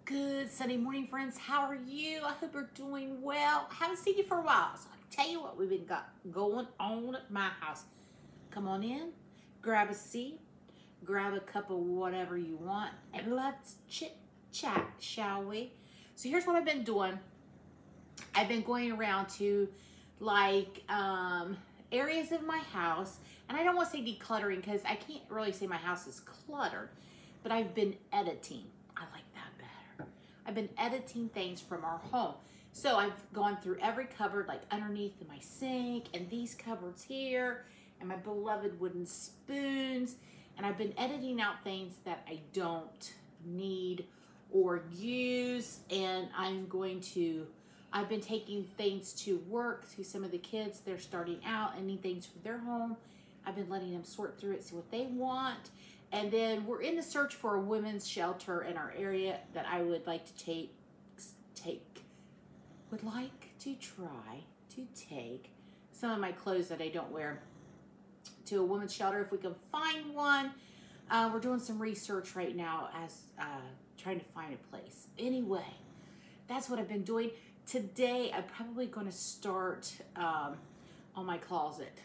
Good Sunday morning, friends. How are you? I hope you're doing well. I haven't seen you for a while, so I can tell you what we've been got going on at my house. Come on in, grab a seat, grab a cup of whatever you want, and let's chit chat, shall we? So here's what I've been doing. I've been going around to areas of my house, and I don't want to say decluttering because I can't really say my house is cluttered, but I've been editing. I like that better. I've been editing things from our home. So I've gone through every cupboard, like underneath my sink and these cupboards here and my beloved wooden spoons. And I've been editing out things that I don't need or use. And I've been taking things to work to some of the kids. They're starting out and need things for their home. I've been letting them sort through it, see what they want. And then we're in the search for a women's shelter in our area that I would like to take some of my clothes that I don't wear to a women's shelter if we can find one. We're doing some research right now as trying to find a place. Anyway, that's what I've been doing. Today, I'm probably going to start on my closet.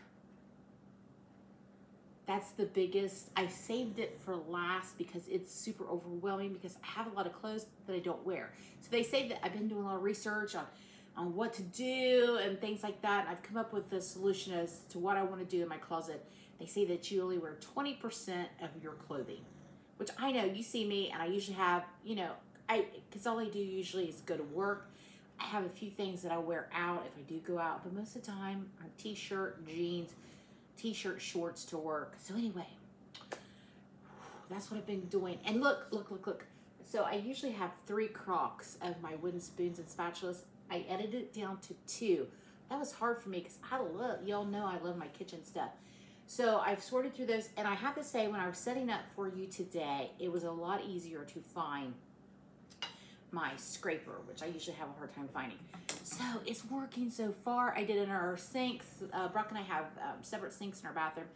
That's the biggest. I saved it for last because it's super overwhelming because I have a lot of clothes that I don't wear. So they say that I've been doing a lot of research on what to do and things like that. And I've come up with a solution as to what I want to do in my closet. They say that you only wear 20% of your clothing, which I know. You see me and I usually have, because all I do usually is go to work. I have a few things that I wear out if I do go out, but most of the time I'm t-shirt, jeans, t-shirt, shorts to work. So anyway, that's what I've been doing. And look. So I usually have 3 crocks of my wooden spoons and spatulas. I edited it down to 2. That was hard for me because y'all know I love my kitchen stuff. So I've sorted through this, and I have to say, when I was setting up for you today, it was a lot easier to find my scraper, which I usually have a hard time finding. So it's working so far. I did it in our sinks. Brock and I have separate sinks in our bathroom.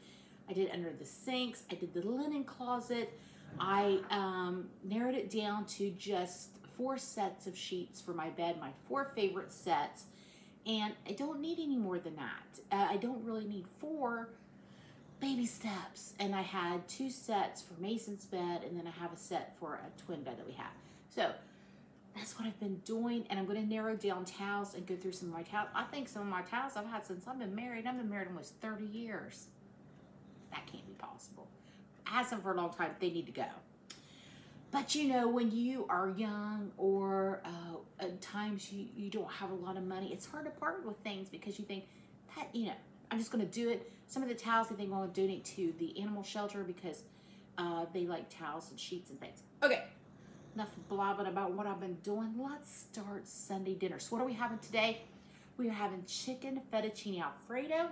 I did it under the sinks. I did the linen closet. I narrowed it down to just 4 sets of sheets for my bed, my 4 favorite sets. And I don't need any more than that. I don't really need 4 baby steps. And I had 2 sets for Mason's bed, and then I have a set for a twin bed that we have. So that's what I've been doing, and I'm going to narrow down towels and go through some of my towels. I think some of my towels I've had since I've been married. I've been married almost 30 years. That can't be possible. I had some for a long time. They need to go. But when you are young or at times you don't have a lot of money, it's hard to part with things because you think that, I'm just going to do it. Some of the towels I think I'm going to donate to the animal shelter because they like towels and sheets and things. Okay. Enough blabbing about what I've been doing. Let's start Sunday dinner. So what are we having today? We are having chicken fettuccine Alfredo.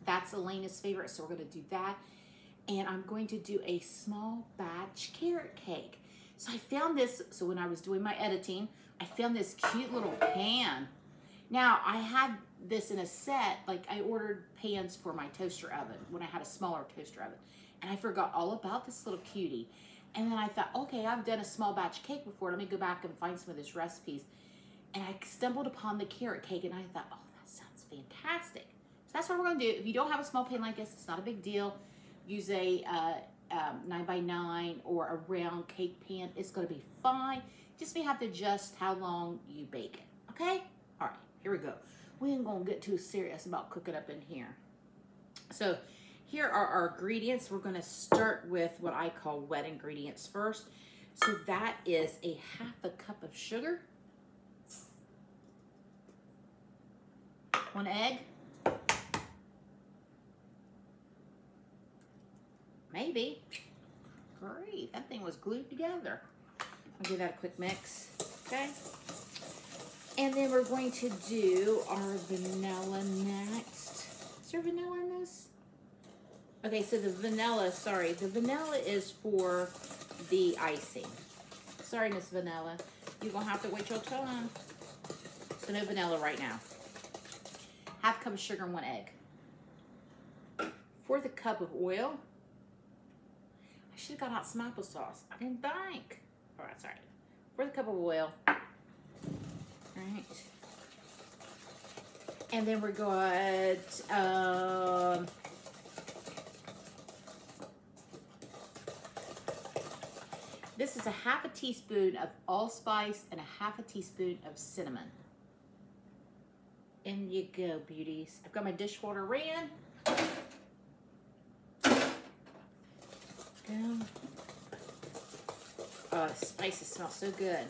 That's Elena's favorite, so we're going to do that. And I'm going to do a small batch carrot cake. So I found this, so when I was doing my editing, I found this cute little pan. Now, I had this in a set, like I ordered pans for my toaster oven when I had a smaller toaster oven. And I forgot all about this little cutie. And then I thought, okay, I've done a small batch cake before. Let me go back and find some of those recipes. And I stumbled upon the carrot cake, and I thought, oh, that sounds fantastic. So that's what we're going to do. If you don't have a small pan like this, it's not a big deal. Use a 9x9 or a round cake pan. It's going to be fine. Just may have to adjust how long you bake it. Okay? All right, here we go. We ain't going to get too serious about cooking up in here. So here are our ingredients. We're going to start with what I call wet ingredients first. So that is a 1/2 cup of sugar, 1 egg, maybe. Great, that thing was glued together. I'll give that a quick mix, okay? And then we're going to do our vanilla next. Is there vanilla in this? Okay, so the vanilla is for the icing. Sorry, Miss Vanilla. You're going to have to wait your turn. So no vanilla right now. 1/2 cup of sugar and 1 egg. 1/4 cup of oil. I should have got out some applesauce. I didn't think. Oh, that's all right. 4th cup of oil. All right. And then we're going this is a 1/2 teaspoon of allspice and a 1/2 teaspoon of cinnamon. In you go, beauties. I've got my dishwater ran. Go. Oh, the spices smell so good.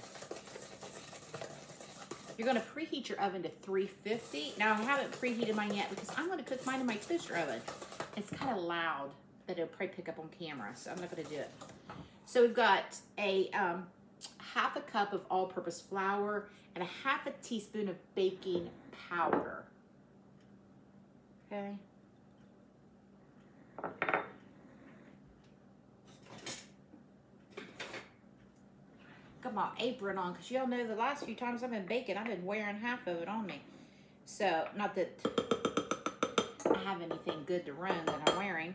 You're going to preheat your oven to 350. Now, I haven't preheated mine yet because I'm going to cook mine in my toaster oven. It's kind of loud that it'll probably pick up on camera, so I'm not going to do it. So we've got a 1/2 cup of all-purpose flour and a 1/2 teaspoon of baking powder. Okay. Got my apron on because y'all know the last few times I've been baking, I've been wearing half of it on me. So, not that I have anything good to run that I'm wearing.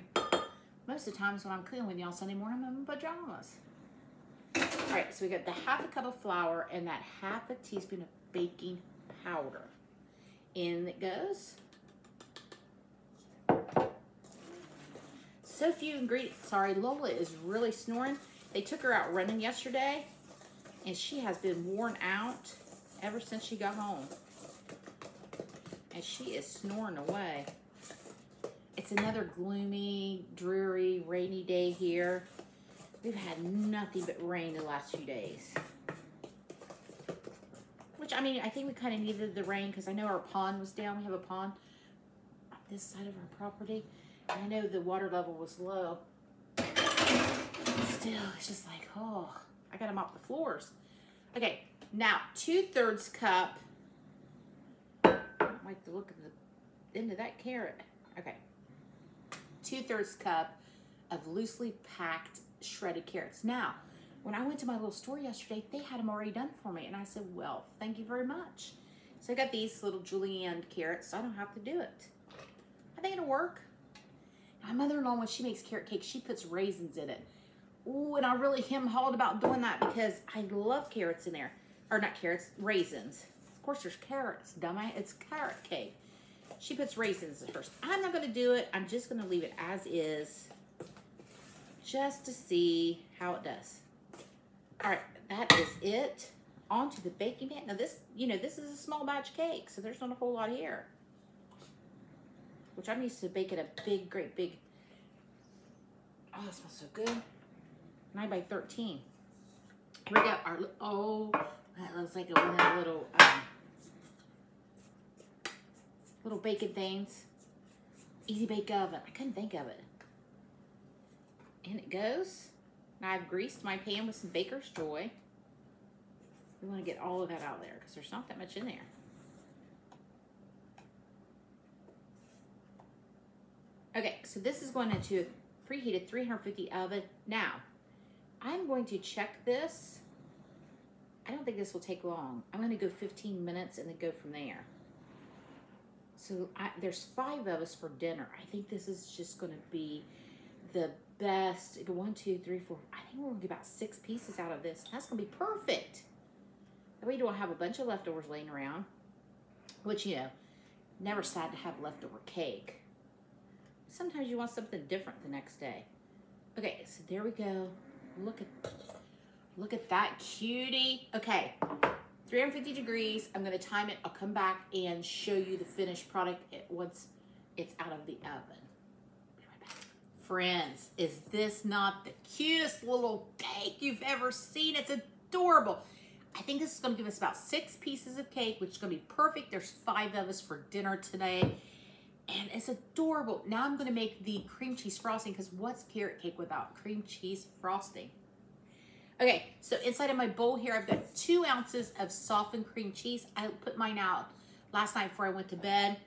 Most of the times when I'm cooking with y'all Sunday morning, I'm in pajamas. All right, so we got the 1/2 cup of flour and that 1/2 teaspoon of baking powder. In it goes. So few ingredients. Sorry, Lola is really snoring. They took her out running yesterday, and she has been worn out ever since she got home. And she is snoring away. It's another gloomy, dreary, rainy day here. We've had nothing but rain the last few days. Which, I mean, I think we kind of needed the rain because I know our pond was down. We have a pond on this side of our property. And I know the water level was low. Still, it's just like, oh, I got to mop the floors. Okay, now 2/3 cup. I don't like the look of the end of that carrot. Okay. 2/3 cup of loosely packed shredded carrots. Now, when I went to my little store yesterday, they had them already done for me. And I said, well, thank you very much. So I got these little julienne carrots, so I don't have to do it. I think it'll work. My mother-in-law, when she makes carrot cake, she puts raisins in it. Ooh, and I really hem-hawed about doing that because I love carrots in there. Or not carrots, raisins. Of course, there's carrots, dummy. It's carrot cake. She puts raisins at first. I'm not going to do it. I'm just going to leave it as is just to see how it does. All right, that is it. On to the baking pan. Now this, you know, this is a small batch cake, so there's not a whole lot here. Which I'm used to baking a big, great big, oh, it smells so good. 9x13. Here we go. Our, oh, that looks like one of the little bacon things. Easy bake oven. I couldn't think of it. And it goes. Now I've greased my pan with some Baker's Joy. We want to get all of that out there because there's not that much in there. Okay, so this is going into a preheated 350 oven. Now, I'm going to check this. I don't think this will take long. I'm going to go 15 minutes and then go from there. So there's 5 of us for dinner. I think this is just going to be the best. 1, 2, 3, 4. I think we're going to get about 6 pieces out of this. That's going to be perfect. That way you don't have a bunch of leftovers laying around. Which, you know, never sad to have leftover cake. Sometimes you want something different the next day. Okay, so there we go. Look at that cutie. Okay, 350 degrees. I'm gonna time it. I'll come back and show you the finished product once it's out of the oven. Be right back. Friends, is this not the cutest little cake you've ever seen? It's adorable. I think this is gonna give us about 6 pieces of cake, which is gonna be perfect. There's 5 of us for dinner today. And it's adorable. Now I'm going to make the cream cheese frosting because what's carrot cake without cream cheese frosting? Okay, so inside of my bowl here, I've got 2 ounces of softened cream cheese. I put mine out last night before I went to bed.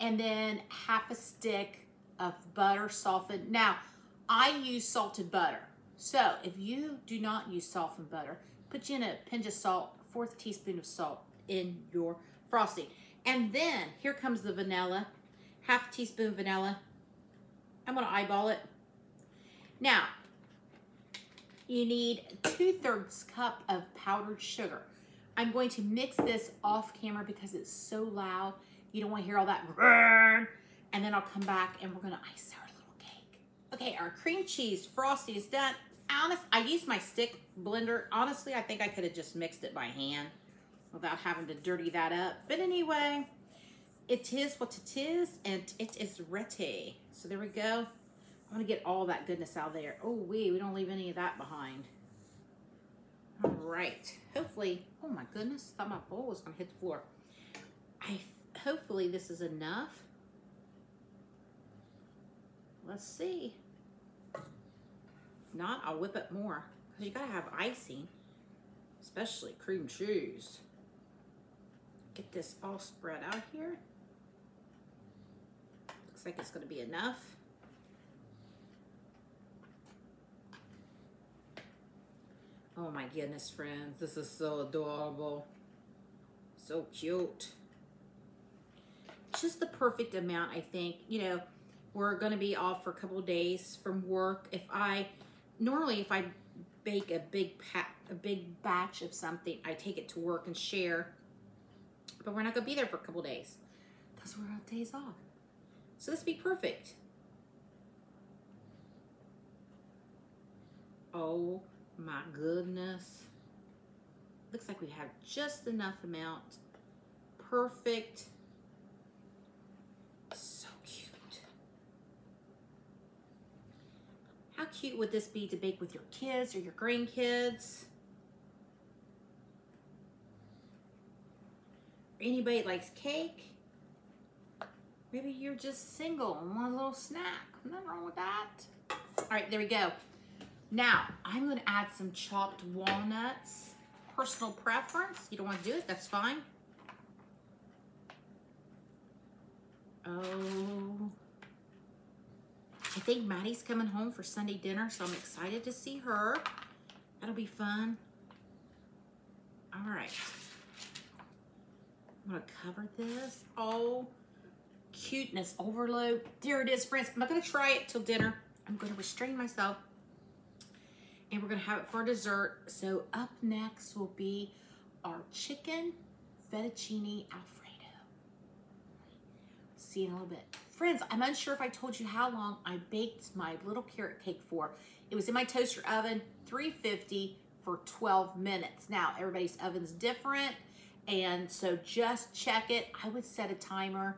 And then 1/2 stick of butter softened. Now, I use salted butter. So if you do not use softened butter, put you in a pinch of salt, 1/4 teaspoon of salt in your frosting. And then here comes the vanilla. 1/2 teaspoon vanilla. I'm going to eyeball it. Now, You need 2/3 cup of powdered sugar. I'm going to mix this off camera because it's so loud. You don't want to hear all that burn. And then I'll come back and we're going to ice our little cake. Okay, our cream cheese frosting is done. I used my stick blender. Honestly, I think I could have just mixed it by hand without having to dirty that up. But anyway, it is what it is, and it is ready. So there we go. I want to get all that goodness out of there. Oh, we don't leave any of that behind. All right. Hopefully, oh my goodness, I thought my bowl was going to hit the floor. Hopefully this is enough. Let's see. If not, I'll whip it more. Because you got to have icing, especially cream cheese. Get this all spread out here. Looks like it's going to be enough. Oh my goodness, friends. This is so adorable. So cute. Just the perfect amount, I think. You know, we're going to be off for a couple of days from work. Normally if I bake a big batch of something, I take it to work and share. But we're not going to be there for a couple of days because we're on days off. So this would be perfect. Oh my goodness. Looks like we have just enough amount. Perfect. So cute. How cute would this be to bake with your kids or your grandkids? Anybody that likes cake? Maybe you're just single and want a little snack. Nothing wrong with that. All right, there we go. Now, I'm going to add some chopped walnuts. Personal preference. You don't want to do it, that's fine. Oh. I think Maddie's coming home for Sunday dinner, so I'm excited to see her. That'll be fun. All right. I'm going to cover this. Oh, cuteness overload. There it is, friends. I'm not going to try it till dinner. I'm going to restrain myself. And we're going to have it for dessert. So up next will be our chicken fettuccine Alfredo. See you in a little bit. Friends, I'm unsure if I told you how long I baked my little carrot cake for. It was in my toaster oven, 350 for 12 minutes. Now, everybody's oven's different. And so just check it. I would set a timer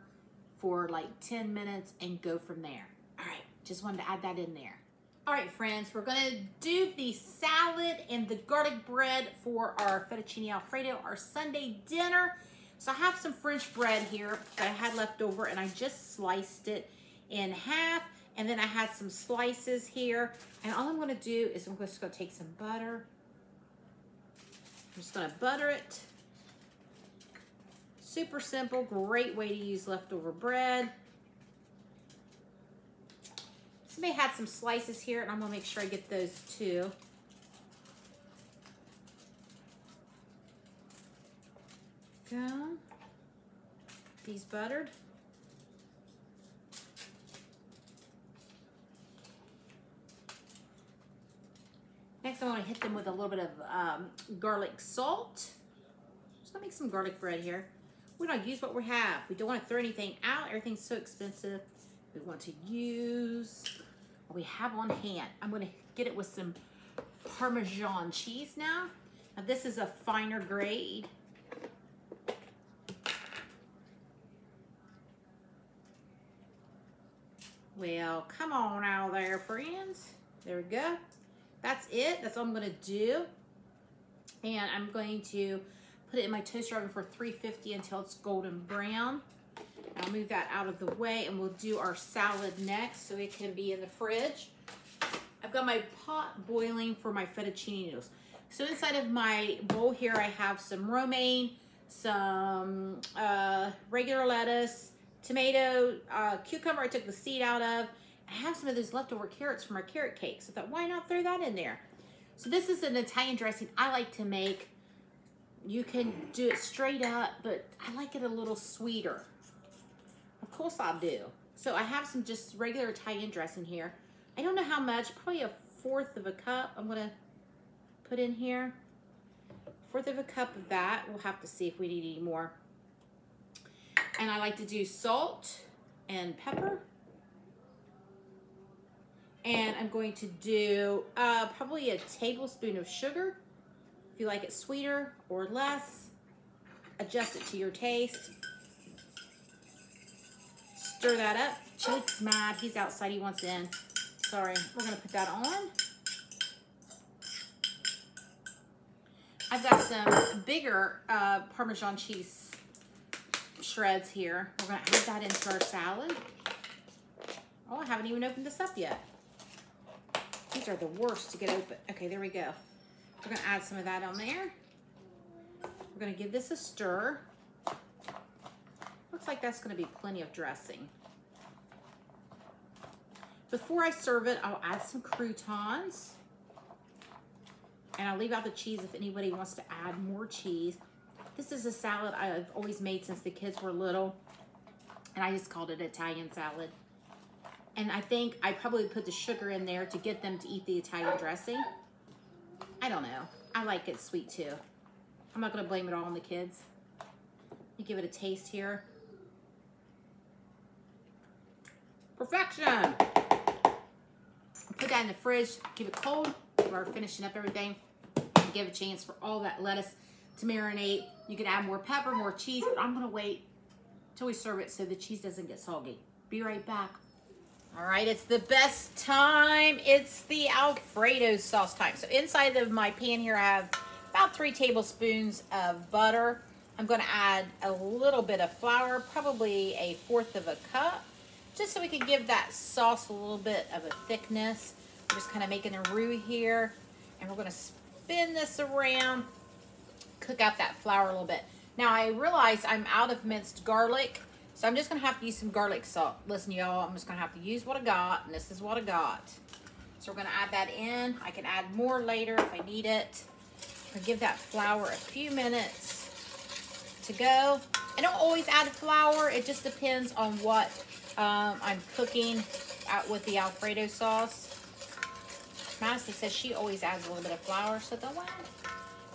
for like 10 minutes and go from there. All right, just wanted to add that in there. All right, friends, we're gonna do the salad and the garlic bread for our fettuccine Alfredo, our Sunday dinner. So I have some French bread here that I had left over, and I just sliced it in half. And then I had some slices here. And all I'm gonna do is I'm just gonna take some butter. I'm just gonna butter it. Super simple, great way to use leftover bread. Somebody had some slices here, and I'm gonna make sure I get those too. Go. These buttered. Next, I want to hit them with a little bit of garlic salt. Just gonna make some garlic bread here. We don't use what we have. We don't want to throw anything out. Everything's so expensive. We want to use what we have on hand. I'm going to get it with some Parmesan cheese now. Now this is a finer grade. Well, come on out there, friends. There we go. That's it. That's all I'm going to do. And I'm going to put it in my toaster oven for 350 until it's golden brown. I'll move that out of the way, and we'll do our salad next so it can be in the fridge. I've got my pot boiling for my fettuccine noodles. So inside of my bowl here, I have some romaine, some regular lettuce, tomato, cucumber I took the seed out of. I have some of those leftover carrots from our carrot cake. So I thought, why not throw that in there? So this is an Italian dressing I like to make. You can do it straight up, but I like it a little sweeter. Of course I do. So I have some just regular Italian dressing here. I don't know how much, probably 1/4 of a cup. I'm gonna put in here. 1/4 of a cup of that. We'll have to see if we need any more. And I like to do salt and pepper. And I'm going to do probably a tablespoon of sugar. If you like it sweeter or less, adjust it to your taste. Stir that up. Jake's mad. He's outside. He wants in. Sorry. We're going to put that on. I've got some bigger Parmesan cheese shreds here. We're going to add that into our salad. Oh, I haven't even opened this up yet. These are the worst to get open. Okay, there we go. We're going to add some of that on there. We're going to give this a stir. Looks like that's going to be plenty of dressing. Before I serve it, I'll add some croutons. And I'll leave out the cheese if anybody wants to add more cheese. This is a salad I've always made since the kids were little. And I just called it Italian salad. And I think I probably put the sugar in there to get them to eat the Italian dressing. I don't know. I like it sweet too. I'm not going to blame it all on the kids. Let me give it a taste here. Perfection! Put that in the fridge. Keep it cold. We're finishing up everything. Give a chance for all that lettuce to marinate. You can add more pepper, more cheese, but I'm going to wait till we serve it so the cheese doesn't get soggy. Be right back. All right, it's the best time. It's the Alfredo sauce time. So inside of my pan here, I have about 3 tablespoons of butter. I'm going to add a little bit of flour, probably a 1/4 of a cup, just so we can give that sauce a little bit of a thickness. I'm just kind of making a roux here, and we're going to spin this around, cook out that flour a little bit. Now, I realize I'm out of minced garlic, so I'm just going to have to use some garlic salt. Listen, y'all, I'm just going to have to use what I got, and this is what I got. So we're going to add that in. I can add more later if I need it. I'll give that flour a few minutes to go. I don't always add flour. It just depends on what I'm cooking out with the Alfredo sauce. Madison says she always adds a little bit of flour, so don't worry.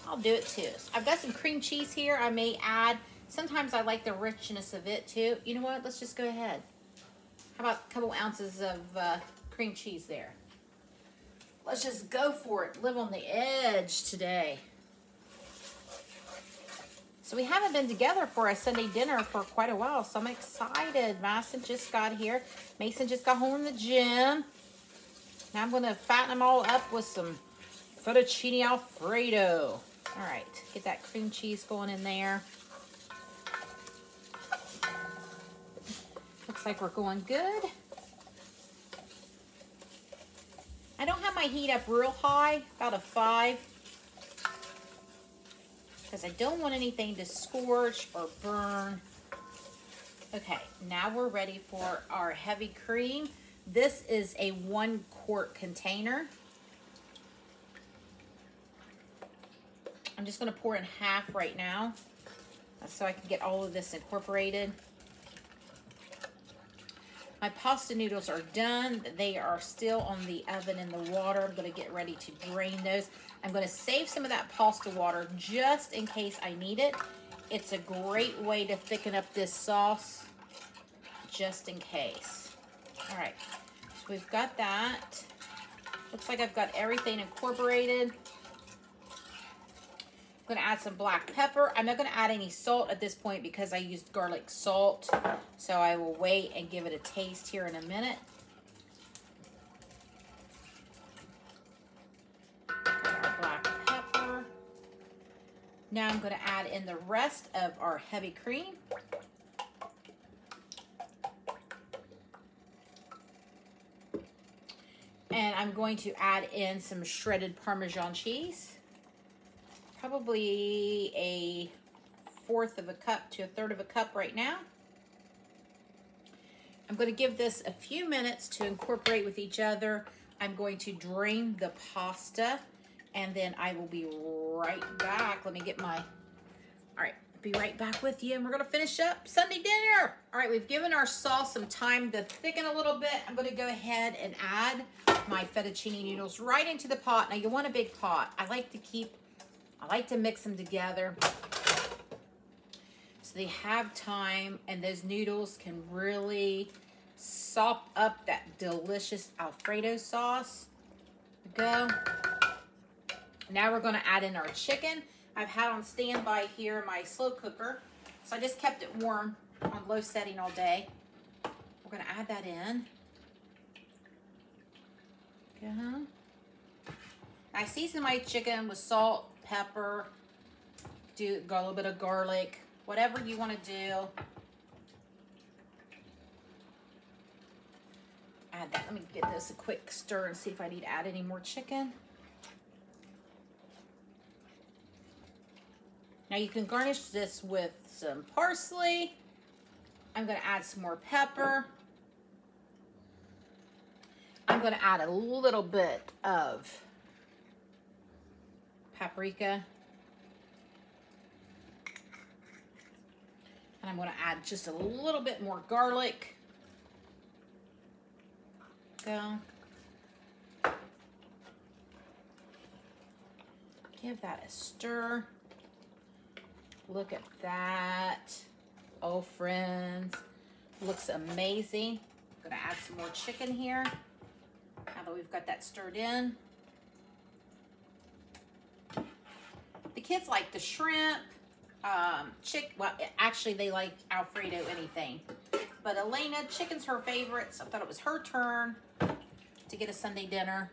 I'll do it too. So I've got some cream cheese here. I may add. Sometimes I like the richness of it too. You know what? Let's just go ahead. How about a couple ounces of cream cheese there? Let's just go for it. Live on the edge today. So we haven't been together for a Sunday dinner for quite a while, so I'm excited. Madison just got here. Mason just got home from the gym. Now I'm going to fatten them all up with some Fettuccine Alfredo. All right, get that cream cheese going in there. Looks like we're going good. I don't have my heat up real high, about a 5. Because I don't want anything to scorch or burn. Okay, now we're ready for our heavy cream. This is a 1-quart container. I'm just going to pour in half right now so I can get all of this incorporated. My pasta noodles are done. They are still on the oven in the water. I'm going to get ready to drain those. I'm going to save some of that pasta water just in case I need it. It's a great way to thicken up this sauce just in case. All right, so we've got that. Looks like I've got everything incorporated. I'm going to add some black pepper. I'm not going to add any salt at this point because I used garlic salt. So I will wait and give it a taste here in a minute. Our black pepper. Now I'm going to add in the rest of our heavy cream. And I'm going to add in some shredded Parmesan cheese. Probably a 1/4 of a cup to a 1/3 of a cup right now. I'm going to give this a few minutes to incorporate with each other. I'm going to drain the pasta and then I will be right back. Let me get my, all right, Be right back with you, and we're gonna finish up Sunday dinner. All right, we've given our sauce some time to thicken a little bit. I'm gonna go ahead and add my fettuccine noodles right into the pot. Now you want a big pot. I like to mix them together so they have time, and those noodles can really sop up that delicious Alfredo sauce. Go. Now we're gonna add in our chicken. I've had on standby here my slow cooker, so I just kept it warm on low setting all day. We're gonna add that in. I season my chicken with salt, pepper, got a little bit of garlic, whatever you want to do. Add that. Let me get this a quick stir and see if I need to add any more chicken. Now you can garnish this with some parsley. I'm going to add some more pepper. I'm going to add a little bit of paprika. And I'm going to add just a little bit more garlic. Go. Give that a stir. Look at that. Oh, friends. Looks amazing. I'm going to add some more chicken here. Now that we've got that stirred in. The kids like the shrimp. Well, actually, they like Alfredo anything. But Elena, chicken's her favorite, so I thought it was her turn to get a Sunday dinner.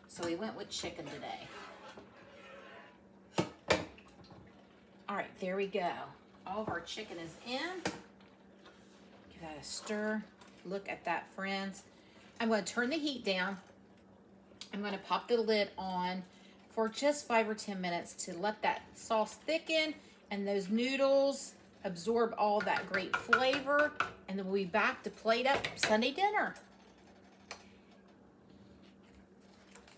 So we went with chicken today. All right, there we go. All of our chicken is in. Give that a stir. Look at that, friends. I'm going to turn the heat down. I'm going to pop the lid on for just 5 or 10 minutes to let that sauce thicken and those noodles absorb all that great flavor. And then we'll be back to plate up Sunday dinner.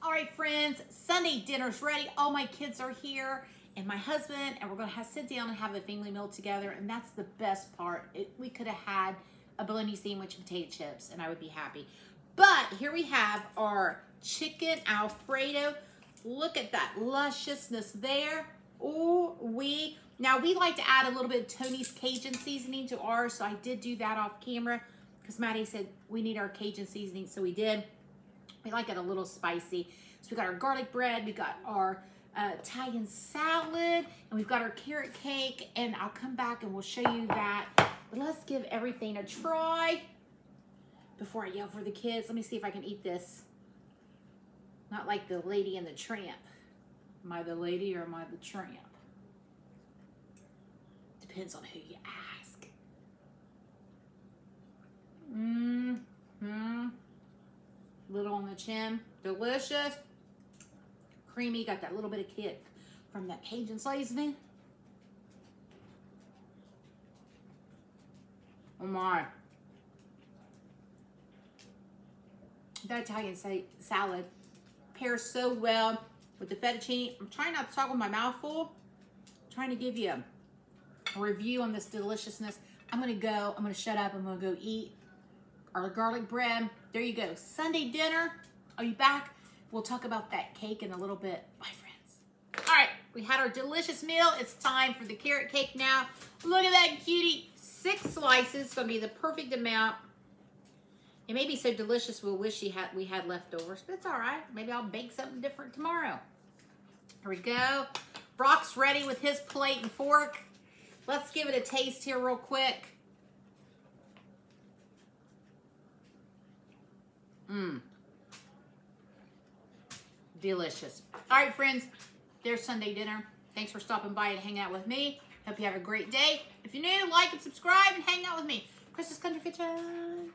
All right, friends, Sunday dinner's ready. All my kids are here, and my husband, and we're gonna sit down and have a family meal together, and that's the best part. We could have had a bologna sandwich and potato chips, and I would be happy. But here we have our chicken Alfredo. Look at that lusciousness there. Ooh, now we like to add a little bit of Tony's Cajun seasoning to ours, so I did do that off camera because Maddie said we need our Cajun seasoning, so we did. We like it a little spicy. So we got our garlic bread, we got our Italian salad, and we've got our carrot cake, and I'll come back and we'll show you that. But let's give everything a try before I yell for the kids. Let me see if I can eat this. Not like the Lady and the Tramp. Am I the lady or am I the tramp? Depends on who you ask. Little on the chin. Delicious. Creamy. Got that little bit of kick from that Cajun seasoning. Oh my. That Italian salad pairs so well with the fettuccine. I'm trying not to talk with my mouth full. I'm trying to give you a review on this deliciousness. I'm gonna shut up. I'm gonna go eat our garlic bread. There you go. Sunday dinner. Are you back? We'll talk about that cake in a little bit. Bye, friends. All right, we had our delicious meal. It's time for the carrot cake now. Look at that cutie. 6 slices. It's gonna be the perfect amount. It may be so delicious we'll wish we had leftovers, but it's all right. Maybe I'll bake something different tomorrow. Here we go. Brock's ready with his plate and fork. Let's give it a taste here real quick. Delicious. All right, friends, there's Sunday dinner. Thanks for stopping by and hanging out with me. Hope you have a great day. If you're new, like and subscribe and hang out with me. Chris's Country Kitchen.